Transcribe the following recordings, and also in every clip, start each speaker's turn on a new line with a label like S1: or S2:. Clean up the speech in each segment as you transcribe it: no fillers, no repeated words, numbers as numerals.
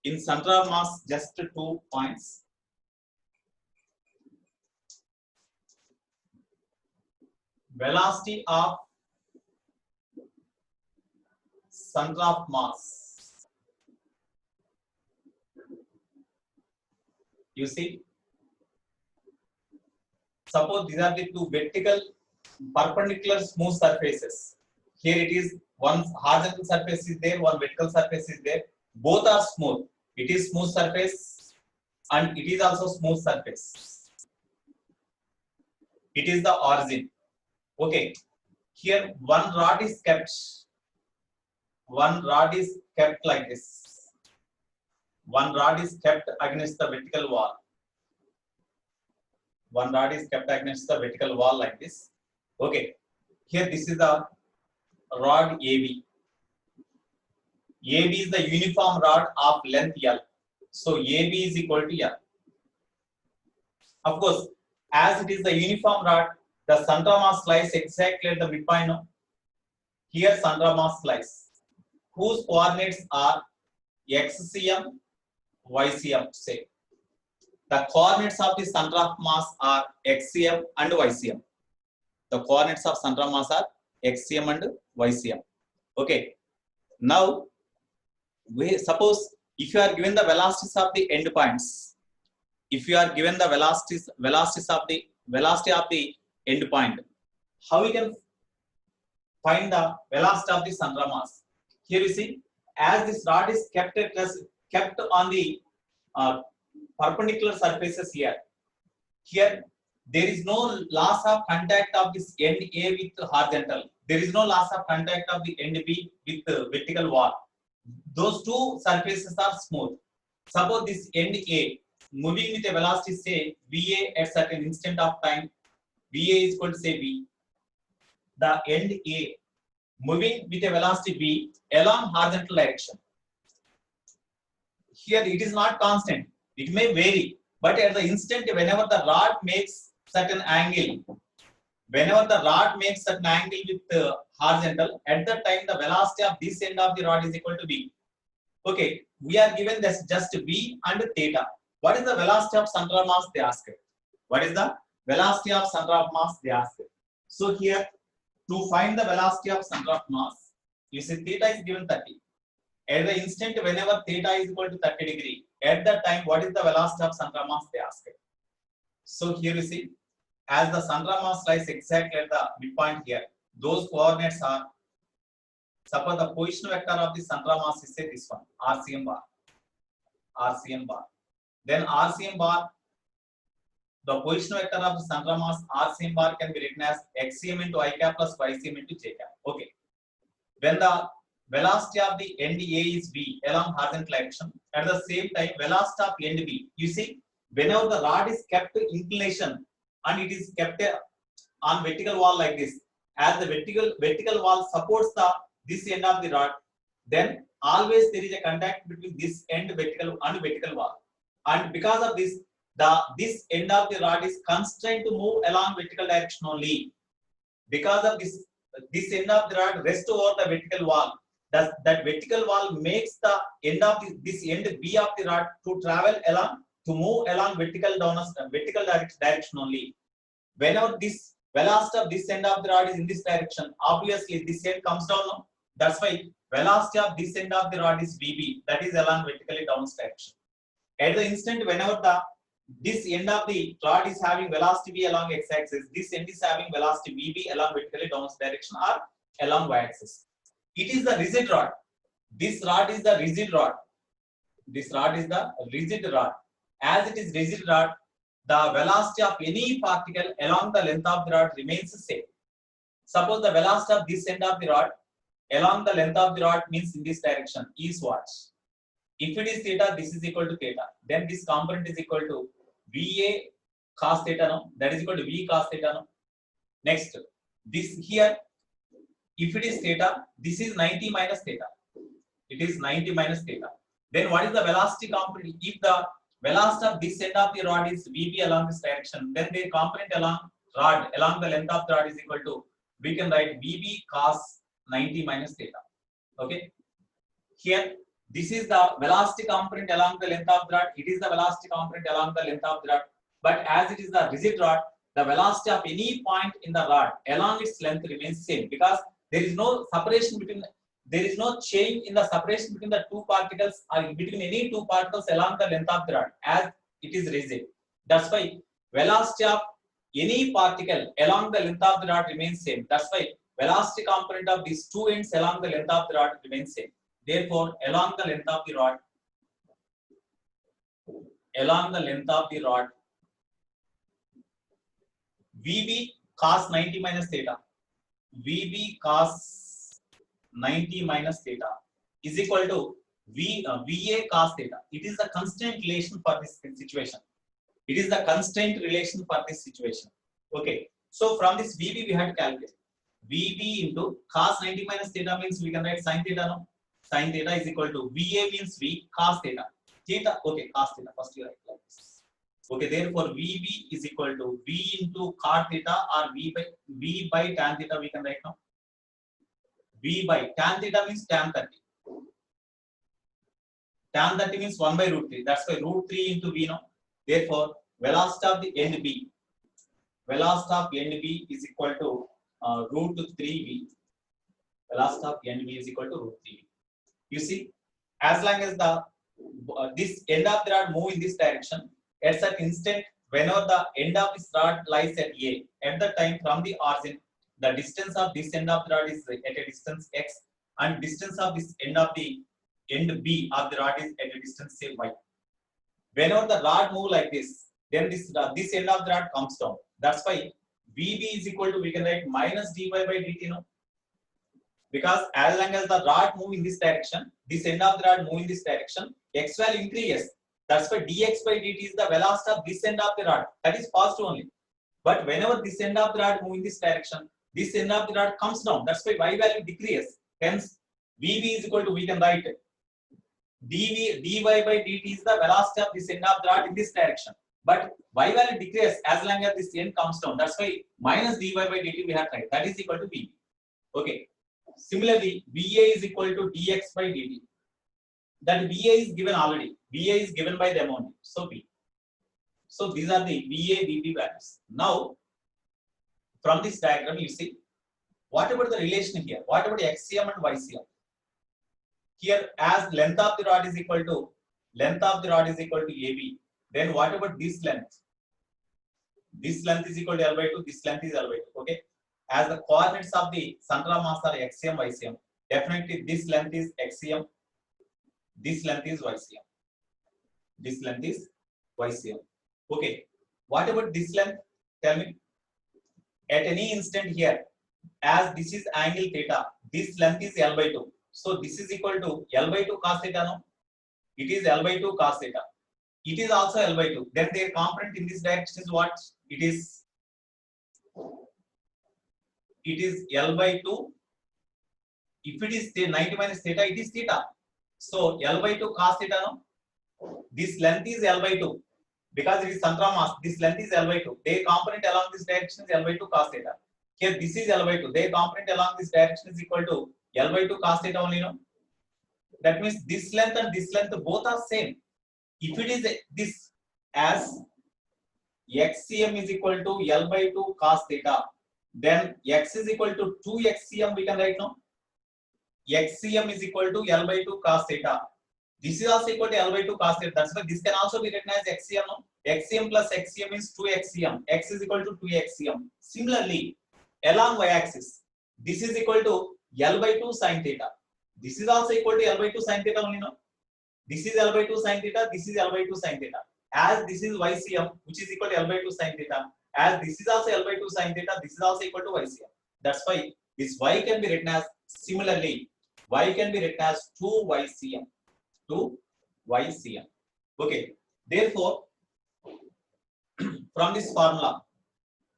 S1: In center of mass, just 2 points. Velocity of center of mass. You see, suppose these are the two vertical perpendicular smooth surfaces. Here it is, one horizontal surface is there, one vertical surface is there. Both are smooth. It is smooth surface and it is also smooth surface. It is the origin. Okay. Here one rod is kept. One rod is kept like this. One rod is kept against the vertical wall. One rod is kept against the vertical wall like this. Okay. Here this is the rod AB. AB is the uniform rod of length L. So AB is equal to L. Of course, as it is the uniform rod, the center of mass lies exactly at the midpoint. No? Here center of mass lies, whose coordinates are XCM, YCM. Say the coordinates of the center of mass are XCM and YCM. The coordinates of center of mass are XCM and YCM. Okay. Now, we suppose if you are given the velocities of the endpoints, if you are given the velocities of the endpoint, how we can find the velocity of the center of mass? Here you see, as this rod is kept on the perpendicular surfaces here. Here there is no loss of contact of this end A with horizontal. There is no loss of contact of the end B with the vertical wall. Those two surfaces are smooth. Suppose this end A moving with a velocity say VA at certain instant of time, VA is equal to say V. The end A moving with a velocity V along horizontal direction. Here it is not constant. It may vary, but at the instant whenever the rod makes certain angle, with horizontal, at that time the velocity of this end of the rod is equal to V. Okay, we are given this just V and theta. What is the velocity of center of mass? They ask. What is the velocity of center of mass? They ask. So here, to find the velocity of center of mass, you see theta is given 30. At the instant whenever theta is equal to 30 degree, at that time what is the velocity of center of mass? They ask. So here you see, as the center of mass lies exactly at the midpoint here, those coordinates are, suppose the position vector of the center of mass is say this one, RCM bar. Then RCM bar, the position vector of the center of mass RCM bar can be written as XCM into I cap plus YCM into J cap. Okay. When the velocity of the end A is V along horizontal direction, at the same time velocity of end B, you see, whenever the rod is kept inclination and it is kept on vertical wall like this, as the vertical wall supports this end of the rod, then always there is a contact between this end vertical and vertical wall, and because of this, this end of the rod is constrained to move along vertical direction only. Because of this end of the rod rests over the vertical wall. That vertical wall makes the end of this end B of the rod to travel along, to move along vertical direction only. Whenever this velocity of this end of the rod is in this direction, obviously this end comes down. No? That's why velocity of this end of the rod is VB, that is along vertically down direction. At the instant whenever this end of the rod is having velocity V along x-axis, this end is having velocity VB along vertically down direction or along y-axis. It is the rigid rod. This rod is the rigid rod. As it is rigid rod, the velocity of any particle along the length of the rod remains the same. Suppose the velocity of this end of the rod along the length of the rod means in this direction is what? If it is theta, this is equal to theta. Then this component is equal to VA cos theta, no? That is equal to V cos theta, no? Next, this here, if it is theta, this is 90 minus theta. It is 90 minus theta. Then what is the velocity component? If the velocity of this end of the rod is VB along this direction, then the component along the length of the rod is equal to, we can write VB cos 90 minus theta. Okay. Here This is the velocity component along the length of the rod. It is the velocity component along the length of the rod. But as it is the rigid rod, the velocity of any point in the rod along its length remains same, because there is no separation between, there is no change in the separation between the two particles or between any two particles along the length of the rod as it is rigid. That's why velocity of any particle along the length of the rod remains same. That's why velocity component of these two ends along the length of the rod remains same. Therefore, along the length of the rod, VB cos 90 minus theta, VB cos 90 minus theta is equal to VA cos theta. It is the constraint relation for this situation. It is the constraint relation for this situation. Okay. So from this VB we have to calculate. VB into cos 90 minus theta means we can write sin theta. No? Sin theta is equal to VA means V cos theta. Theta, okay, cos theta. First you write like this. Okay, therefore VB is equal to V into cot theta or V by tan theta we can write now. V by tan theta means tan 30. Tan 30 means 1 by root 3. That's why root 3 into V now. Therefore, velocity of the end B, is equal to root 3V. Velocity of end B is equal to root 3V. You see, as long as the this end of the rod move in this direction, at such instant, whenever the end of this rod lies at A, at the time from the origin, the distance of this end of the rod is at a distance x, and distance of this end of the end B of the rod is at a distance say y. Whenever the rod move like this, then this end of the rod comes down. That's why VB is equal to, we can write minus dy by dt, no? Because as long as the rod move in this direction, this end of the rod move in this direction, x value increases. That's why dx by dt is the velocity of this end of the rod. That is positive only. But whenever this end of the rod move in this direction, this end of the rod comes down. That's why y value decreases. Hence, VB is equal to, we can write dy by dt is the velocity of this end of the rod in this direction. But y value decreases as long as this end comes down. That's why minus dy by dt we have tried. That is equal to VB. Okay. Similarly, VA is equal to dx by dt. That VA is given already. VA is given by them only. So V. So these are the VA, VB values. Now, from this diagram, you see, what about the relation here? What about XCM and YCM? Here, as length of the rod is equal to AB, then what about this length? This length is equal to L by 2, this length is L by 2. Okay. As the coordinates of the center of mass are XCM, YCM, definitely this length is XCM, this length is YCM. This length is YCM. Okay. What about this length? Tell me. At any instant here, as this is angle theta, this length is L by 2. So this is equal to L by 2 cos theta, no? It is L by 2 cos theta. It is also L by 2. Then their component in this direction is what? It is L by 2. If it is 90 minus theta, it is theta. So L by 2 cos theta, no? This length is L by 2. Because it is center of mass, this length is L by 2. Their component along this direction is L by 2 cos theta. Here this is L by 2. Their component along this direction is equal to L by 2 cos theta only, no? That means this length and this length both are same. If it is this, as XCM is equal to L by 2 cos theta, then X is equal to 2 XCM we can write now. XCM is equal to L by 2 cos theta. This is also equal to L by 2 cos theta. That's why this can also be written as XCM. No? XCM plus XCM is 2 XCM. X is equal to 2 XCM. Similarly, along y-axis, this is equal to L by 2 sin theta. This is also equal to L by 2 sin theta only, no? This is L by 2 sin theta. This is L by 2 sin theta. As this is YCM, which is equal to L by 2 sin theta. As this is also L by 2 sin theta, this is also equal to YCM. That's why this Y can be written as, similarly, Y can be written as 2 YCM. 2 YCM. Okay. Therefore, from this formula,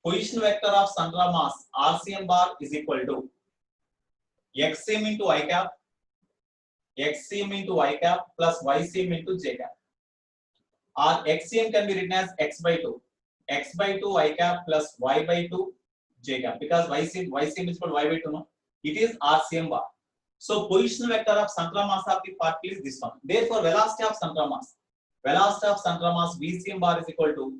S1: position vector of center of mass RCM bar is equal to XCM into Y cap, XCM into Y cap plus YCM into J cap. Or XCM can be written as X by 2. X by 2 Y cap plus Y by 2 J cap. Because YCM is equal to Y by 2, no? It is RCM bar. So position vector of central mass of the particle is this one. Therefore, velocity of central mass VCM bar is equal to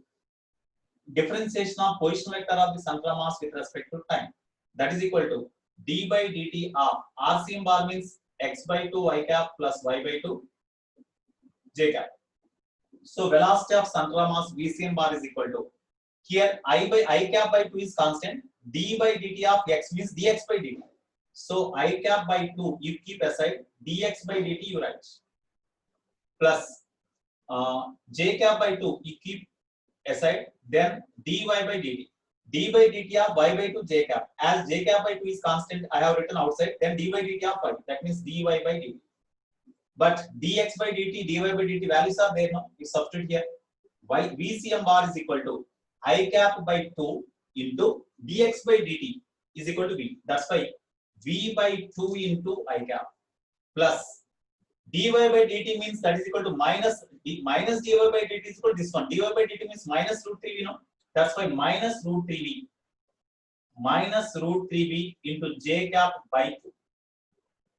S1: differentiation of position vector of the central mass with respect to time. That is equal to d by dt of RCM bar means x by 2 y cap plus y by 2 j cap. So velocity of central mass VCM bar is equal to, here I cap by 2 is constant, d by dt of x means dx by dt. So I cap by 2 you keep aside, dx by dt you write, plus j cap by 2 you keep aside, then dy by dt. d by dt of y by 2 j cap. As j cap by 2 is constant, I have written outside, then d by dt of y. That means dy by dt. But dx by dt, dy by dt values are there now. You substitute here. Y VCM bar is equal to I cap by 2 into dx by dt is equal to v. That's why v by 2 into I cap plus dy by dt means that is equal to minus dy by dt is equal to this one. Dy by dt means minus root 3, you know. That's why minus root 3v into j cap by 2.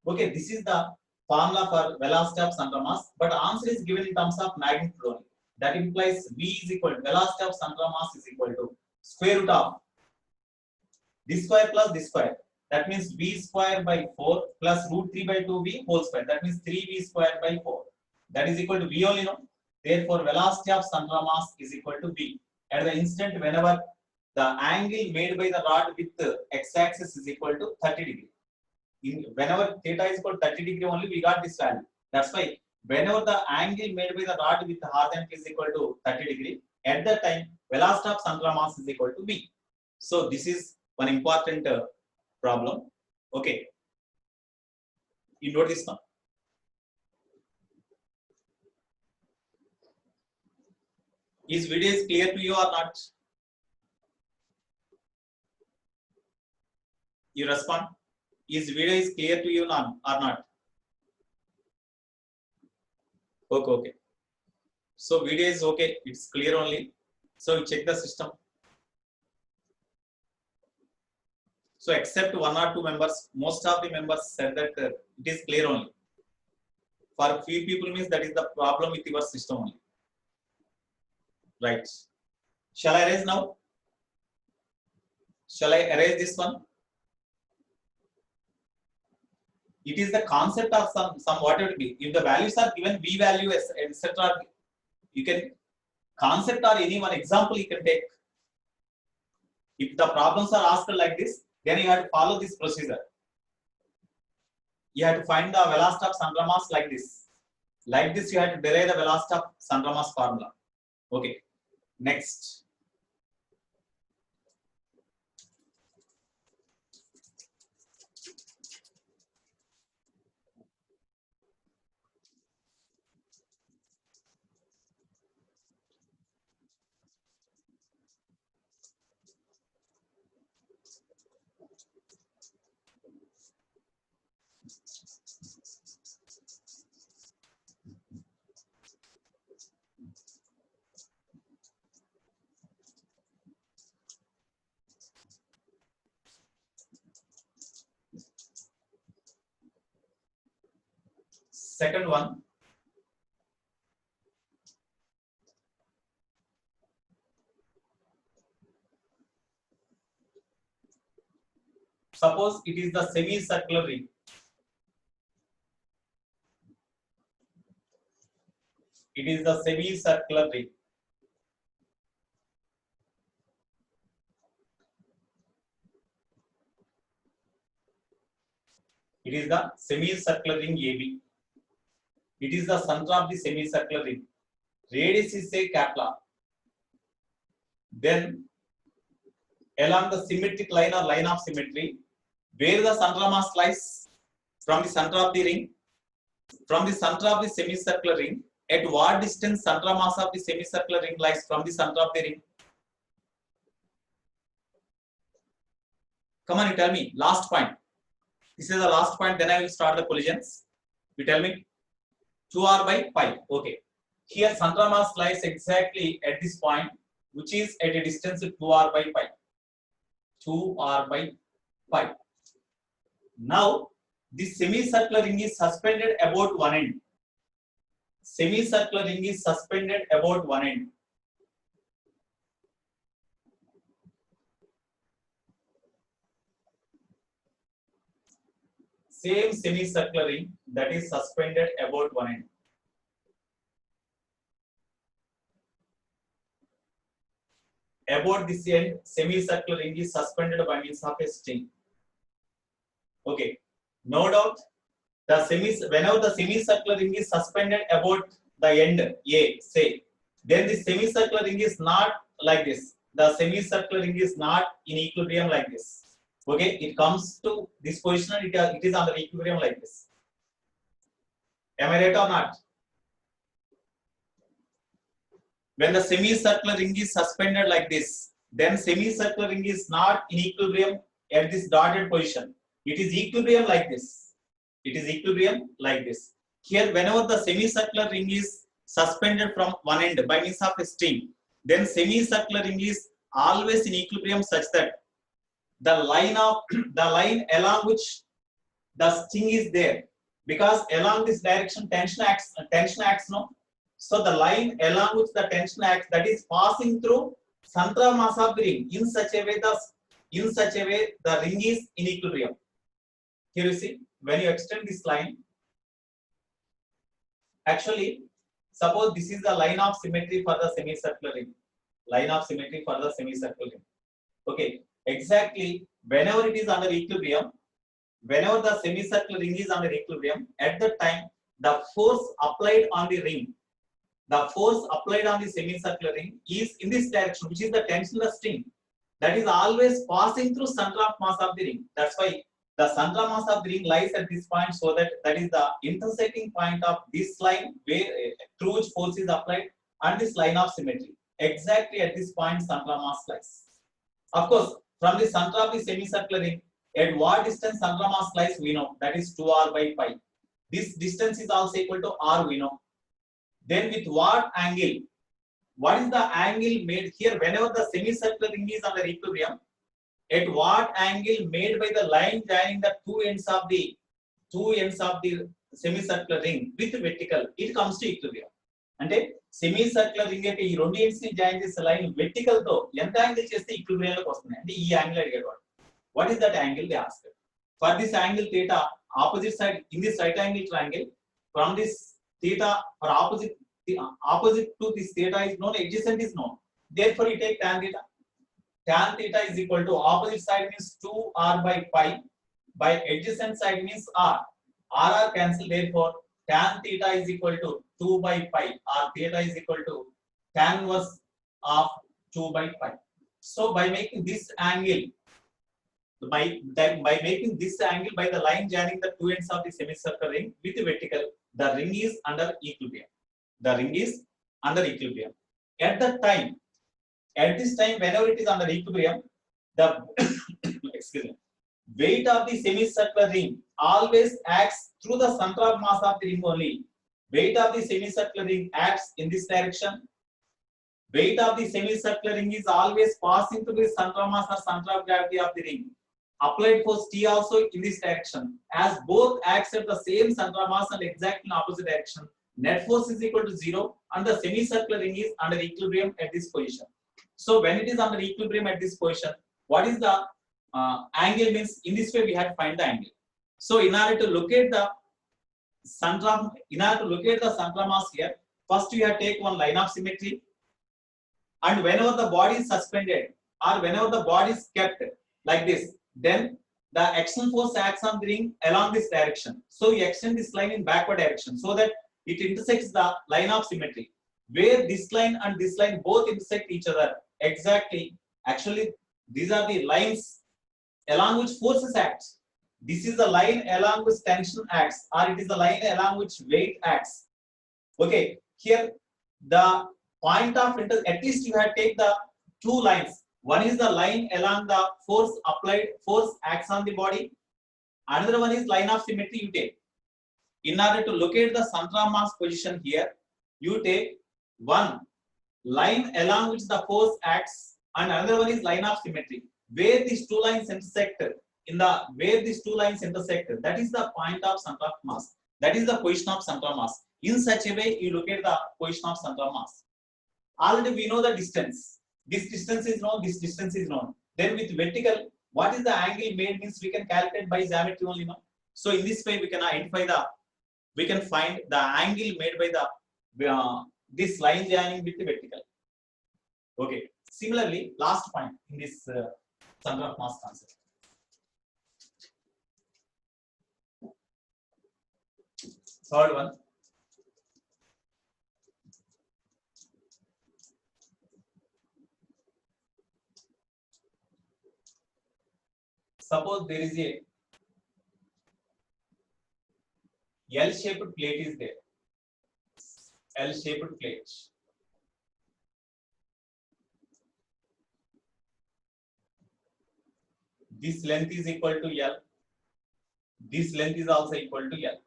S1: Okay, this is the formula for velocity of central mass, but answer is given in terms of magnitude only. That implies v is equal to velocity of central mass is equal to square root of this square plus this square. That means v square by 4 plus root 3 by 2v whole square. That means 3v square by 4. That is equal to v only, no? Therefore, velocity of central mass is equal to v. At the instant whenever the angle made by the rod with the x-axis is equal to 30 degree. Whenever theta is equal to 30 degree only, we got this value. That's why whenever the angle made by the rod with the horizontal is equal to 30 degree, at that time velocity of central mass is equal to v. So this is one important problem. Okay, you note this one. Is video is clear to you or not? You respond. Is video is clear to you or not? Okay. So video is okay. It's clear only. So you check the system. So except 1 or 2 members, most of the members said that it is clear only. For few people means that is the problem with your system only. Right. Shall I erase now? Shall I erase this one? It is the concept of some whatever it be. If the values are given, v value, etc., you can concept or any one example you can take. If the problems are asked like this, then you have to follow this procedure. You have to find the velocity of central mass like this. Like this, you have to derive the velocity of central mass formula. Okay. Next. Second one. Suppose it is the semicircular ring. It is the semicircular ring. It is the semicircular ring AB. It is the center of the semicircular ring. Radius is say capla. Then along the symmetric line or line of symmetry, where the central mass lies from the center of the ring, from the center of the semicircular ring, at what distance central mass of the semicircular ring lies from the center of the ring? Come on, you tell me. Last point. This is the last point. Then I will start the collisions. You tell me. 2r by pi. Okay. Here central mass lies exactly at this point, which is at a distance of 2r by pi. 2r by pi. Now This semicircular ring is suspended about one end. Semicircular ring is suspended about one end. Same semicircular ring that is suspended about one end. About this end, semicircular ring is suspended by means of a string. Okay, no doubt. Whenever the semicircular ring is suspended about the end A, say, then the semicircular ring is not like this. The semicircular ring is not in equilibrium like this. Okay, it comes to this position and it is under equilibrium like this. Am I right or not? When the semicircular ring is suspended like this, then semicircular ring is not in equilibrium at this dotted position. It is equilibrium like this. It is equilibrium like this. Here, whenever the semicircular ring is suspended from one end by means of a string, then semicircular ring is always in equilibrium such that the line along which the string is there, because along this direction tension acts no. So the line along which the tension acts, that is passing through central mass of the ring in such a way the ring is in equilibrium. Here you see, when you extend this line, actually suppose this is the line of symmetry for the semicircular ring. Line of symmetry for the semicircular ring. Okay, exactly whenever it is under equilibrium, whenever the semicircular ring is under equilibrium, at that time the force applied on the ring, the force applied on the semicircular ring is in this direction, which is the tensionless string, that is always passing through center of mass of the ring. That's why the center of mass of the ring lies at this point, so that is the intersecting point of this line where through which force is applied and this line of symmetry. Exactly at this point center of mass lies. Of course, from the center of the semicircular ring, at what distance center of mass lies we know, that is 2r by pi. This distance is also equal to r, we know. Then with what angle? What is the angle made here whenever the semicircular ring is under equilibrium? At what angle made by the line joining the two ends of the semicircular ring with vertical, it comes to equilibrium. అంటే సెమీసర్క్యులర్ ring అయితే ఈ రెండు ends ని join చేసే line vertical తో ఎంత angle చేస్తే equilibrium లోకి వస్తుంది అంటే ఈ యాంగిల్ అడిగాడు వాడు. What is that angle they asked. For this angle theta, opposite side in this right angle triangle, from this theta or opposite to this theta is known, adjacent is known, therefore you take tan theta. Tan theta is equal to opposite side means 2r by pi by adjacent side means r. R cancel, therefore tan theta is equal to 2 by pi, or theta is equal to tan inverse of 2 by pi. So by making this angle, by making this angle by the line joining the two ends of the semicircular ring with the vertical, the ring is under equilibrium. The ring is under equilibrium. At that time, at this time, whenever it is under equilibrium, the excuse me, weight of the semicircular ring always acts through the center of mass of the ring only. Weight of the semicircular ring acts in this direction. Weight of the semicircular ring is always passing through the center of mass or center of gravity of the ring. Applied force T also in this direction, as both acts at the same center of mass and exactly in opposite direction. Net force is equal to 0 and the semicircular ring is under equilibrium at this position. So when it is under equilibrium at this position, what is the angle means? In this way we have to find the angle. So in order to locate the center of mass here, first we have to take one line of symmetry, and whenever the body is suspended or whenever the body is kept like this, then the action force acts on the ring along this direction. So we extend this line in backward direction so that it intersects the line of symmetry, where this line and this line both intersect each other. Exactly, actually these are the lines along which forces act. This is the line along which tension acts, or it is the line along which weight acts. Okay, here the point of interest, at least you have to take the two lines. One is the line along the force applied, force acts on the body. Another one is line of symmetry you take. In order to locate the center of mass position here, you take one line along which the force acts and another one is line of symmetry, where these two lines intersect in the where these two lines intersect, that is the point of center of mass. That is the position of center of mass. In such a way, you locate the position of center of mass. Already we know the distance. This distance is known. This distance is known. Then with vertical, what is the angle made means we can calculate by geometry only. No. So in this way, we can identify the. We can find the angle made by the this line joining with the vertical. Okay. Similarly, last point in this center of mass concept. Third one. Suppose there is a L-shaped plate is there. L-shaped plate. This length is equal to L. This length is also equal to L.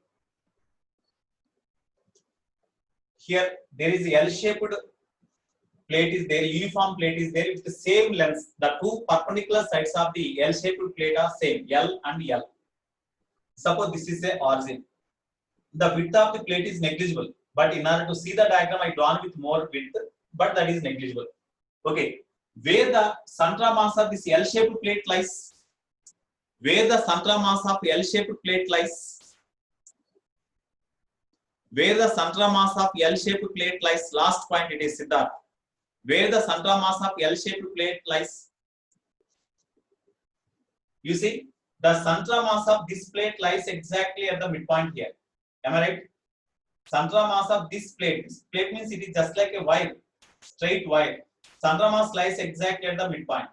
S1: Here there is a L-shaped plate is there, uniform plate is there with the same length. The two perpendicular sides of the L-shaped plate are same, L and L. Suppose this is a origin. The width of the plate is negligible, but in order to see the diagram, I drawn with more width, but that is negligible. Okay, where the center of mass of this L-shaped plate lies? Where the center of mass of L-shaped plate lies? Where the center of mass of L-shaped plate lies? Last point it is Siddharth. Where the center of mass of L-shaped plate lies? You see, the center of mass of this plate lies exactly at the midpoint here. Am I right? Center of mass of this plate. This plate means it is just like a wire, straight wire. Center of mass lies exactly at the midpoint.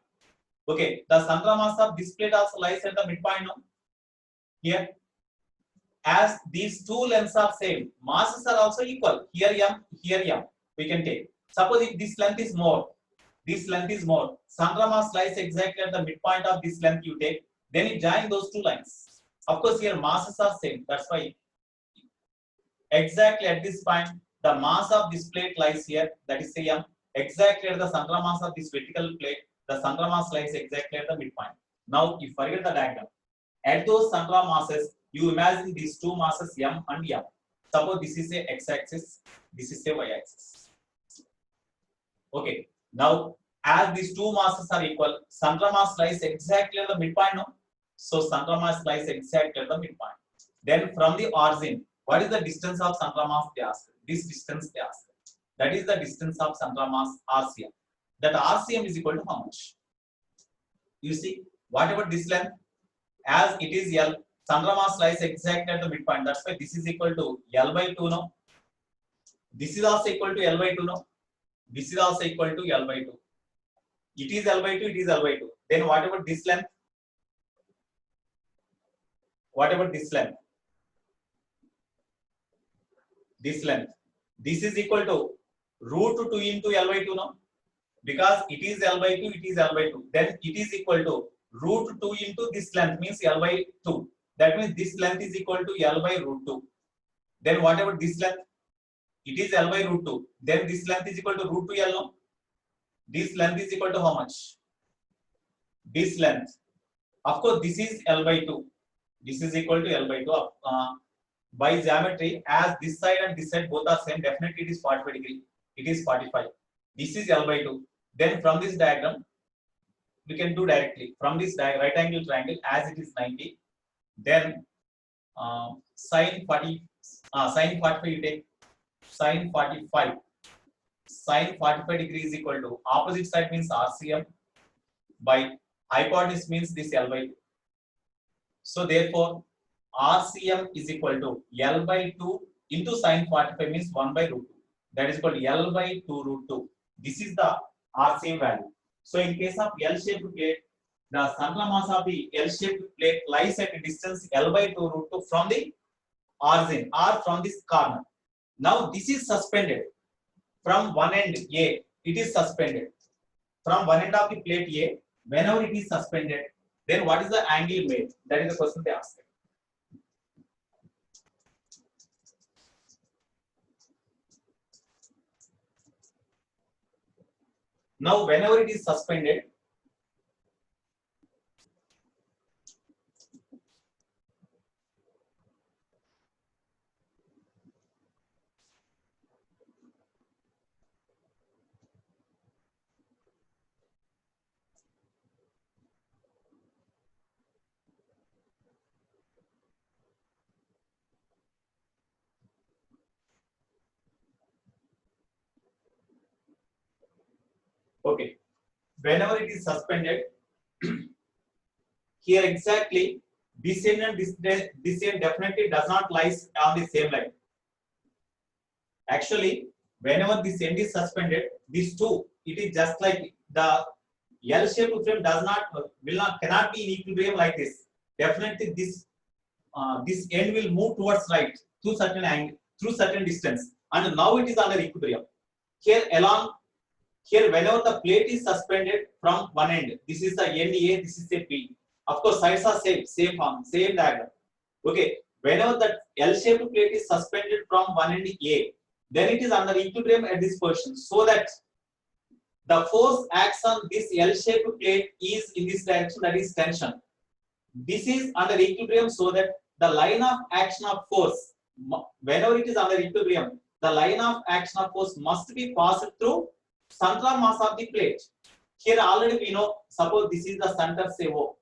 S1: Okay, the center of mass of this plate also lies at the midpoint. No? Here, as these two lengths are same, masses are also equal. Here M, here M. We can take. Suppose if this length is more, this length is more. Center of mass lies exactly at the midpoint of this length you take. Then you join those two lines. Of course, here masses are same. That's why. Exactly at this point, the mass of this plate lies here, that is M. Exactly at the center of mass of this vertical plate, the center of mass lies exactly at the midpoint. Now, you forget the diagram. At those center of masses, you imagine these two masses M and M. Suppose this is a x-axis, this is a y-axis. Okay. Now, as these two masses are equal, center mass lies exactly at the midpoint. No? So, center mass lies exactly at the midpoint. Then, from the origin, what is the distance of center mass? They ask. This distance they ask. That is the distance of center mass RCM. That RCM is equal to how much? You see, whatever this length, as it is L, center mass lies exactly at the midpoint. That's why this is equal to L by 2 now. This is also equal to L by 2 now. This is also equal to L by 2. It is L by 2, it is L by 2. Then whatever this length, this length, this is equal to root 2 into L by 2 now. Because it is L by 2, it is L by 2. Then it is equal to root 2 into this length means L by 2. That means this length is equal to L by root 2. Then whatever this length, it is L by root 2. Then this length is equal to root 2 L now. This length is equal to how much? This length. Of course, this is L by 2. This is equal to L by 2. By geometry, as this side and this side both are same, definitely it is 45 degree. It is 45. This is L by 2. Then from this diagram, we can do directly. From this right angle triangle, as it is 90, then sine 45 you take. Sine 45. Sine 45 degree is equal to opposite side means RCM by hypotenuse means this L by 2. So therefore, RCM is equal to L by 2 into sine 45 means 1 by root 2. That is equal to L by 2 root 2. This is the RCM value. So in case of L-shaped plate, the center mass of the L-shaped plate lies at a distance L by 2 root 2 from the origin or from this corner. Now this is suspended from one end A. It is suspended from one end of the plate A. Whenever it is suspended, then what is the angle made? That is the question they ask. Now, whenever it is suspended, Okay. Whenever it is suspended, here exactly this end and this end definitely does not lies on the same line. Actually, whenever this end is suspended, these two, it is just like the L-shaped frame does not will not cannot be in equilibrium like this. Definitely this end will move towards right through certain angle, through certain distance, and now it is under equilibrium. Here whenever the plate is suspended from one end, this is the end A, this is the B. Of course, sides are same form, same diagram. Okay, whenever the L-shaped plate is suspended from one end A, then it is under equilibrium at this position, so that the force acts on this L-shaped plate is in this direction, that is tension. This is under equilibrium, so that the line of action of force, whenever it is under equilibrium, the line of action of force must be passed through central mass of the plate. Here already we know, suppose this is the center, say O.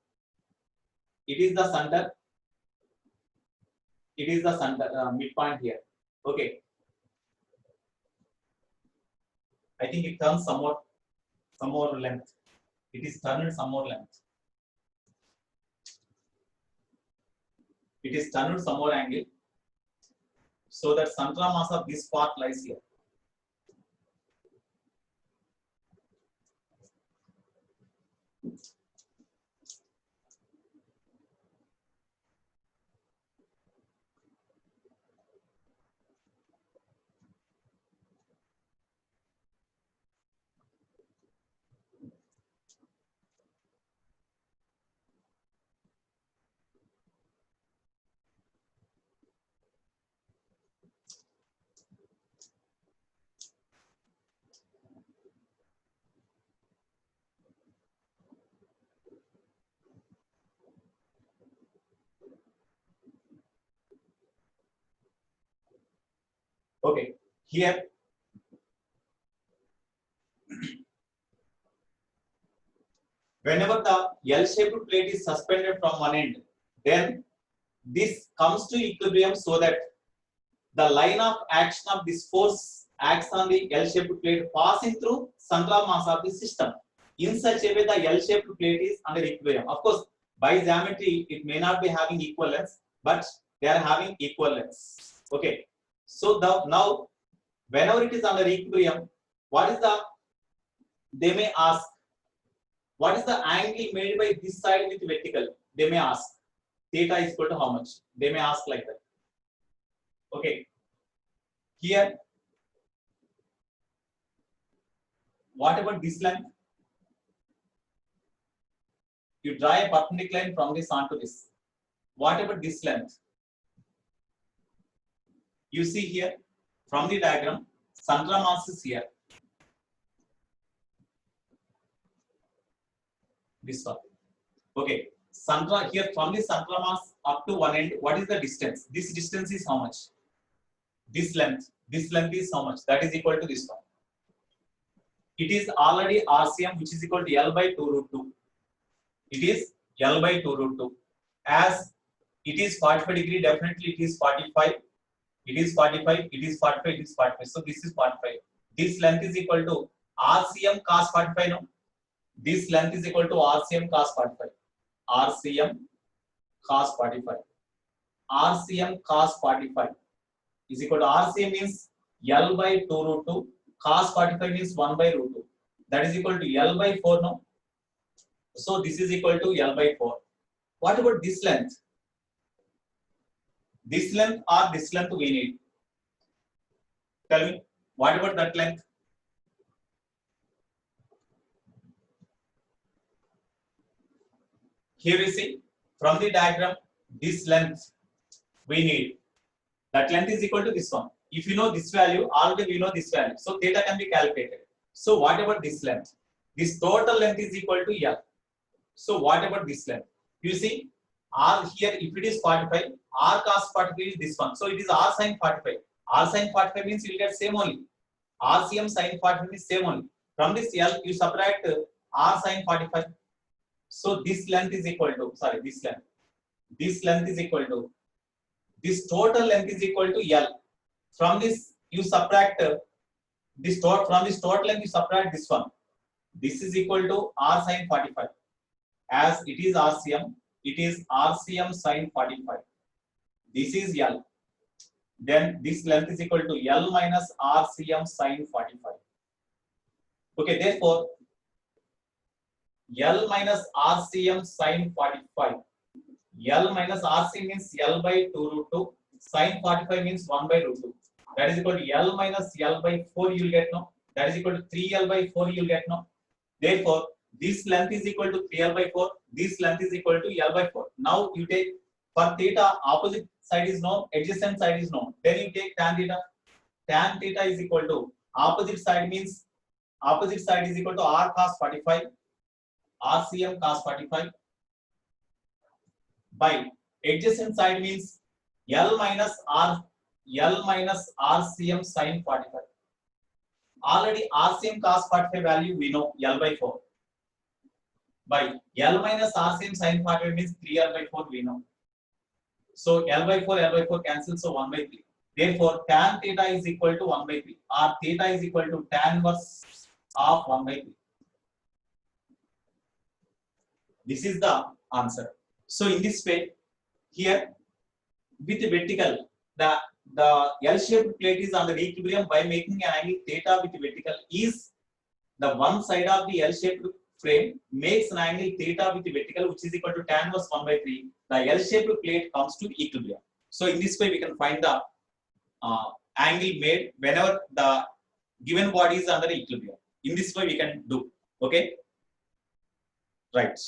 S1: It is the center. It is the center midpoint here. Okay. I think it turns some more length. It is turned some more length. It is turned some more angle, so that central mass of this part lies here. Okay, here whenever the L-shaped plate is suspended from one end, then this comes to equilibrium, so that the line of action of this force acts on the L-shaped plate passing through central mass of the system. In such a way, the L-shaped plate is under equilibrium. Of course, by geometry, it may not be having equal lengths, but they are having equal lengths. Okay. So now, whenever it is under equilibrium, they may ask, what is the angle made by this side with vertical? They may ask, theta is equal to how much? They may ask like that. Okay. Here, what about this length? You draw a perpendicular line from this onto this. What about this length? You see here, from the diagram, central mass is here. This one. Okay. Central here, from the central mass up to one end, what is the distance? This distance is how much? This length is how much? That is equal to this one. It is already RCM, which is equal to L by 2 root 2. It is L by 2 root 2. As it is 45 degree, definitely it is 45. It is 45, it is 45, it is 45. So this is 45. This length is equal to RCM cos 45. No? This length is equal to RCM cos 45. RCM cos 45. RCM cos 45 is equal to RCM means L by 2 root 2. Cos 45 means 1 by root 2. That is equal to L by 4 now. So this is equal to L by 4. What about this length? This length or this length we need? Tell me, what about that length? Here we see, from the diagram, this length we need. That length is equal to this one. If you know this value, already we know this value. So theta can be calculated. So what about this length? This total length is equal to L. So what about this length? You see, R here, if it is 45, R cos 45 is this one. So it is R sin 45. R sin 45 means you will get same only. RCM sin 45 is same only. From this L, you subtract R sin 45. So this length is equal to, sorry, this length. This length is equal to, this total length is equal to L. From this, you subtract from this total length, you subtract this one. This is equal to r sin 45. As it is RCM, it is RCM sin 45. This is L. Then this length is equal to L minus RCM sin 45. Okay, therefore, L minus RCM sin 45. L minus RC means L by 2 root 2. Sin 45 means 1 by root 2. That is equal to L minus L by 4 you will get now. That is equal to 3L by 4 you will get now. Therefore, this length is equal to 3L by 4. This length is equal to L by 4. Now you take, for theta, opposite side is known, adjacent side is known. Then you take tan theta. Tan theta is equal to, opposite side means, opposite side is equal to R cos 45. RCM cos 45 by adjacent side means L minus RCM sin 45. Already RCM cos 45 value we know L by 4. By L minus RCM sin 45 means 3L by 4 we know. So L by 4 cancels, so 1 by 3. Therefore, tan theta is equal to 1 by 3. Or theta is equal to tan inverse of 1 by 3. This is the answer. So in this way, here with the vertical, the L-shaped plate is under equilibrium by making an angle theta with vertical is the one side of the L-shaped frame makes an angle theta with vertical which is equal to tan inverse 1 by 3. The L-shaped plate comes to equilibrium. So in this way we can find the angle made whenever the given body is under equilibrium. In this way we can do. Okay. Right.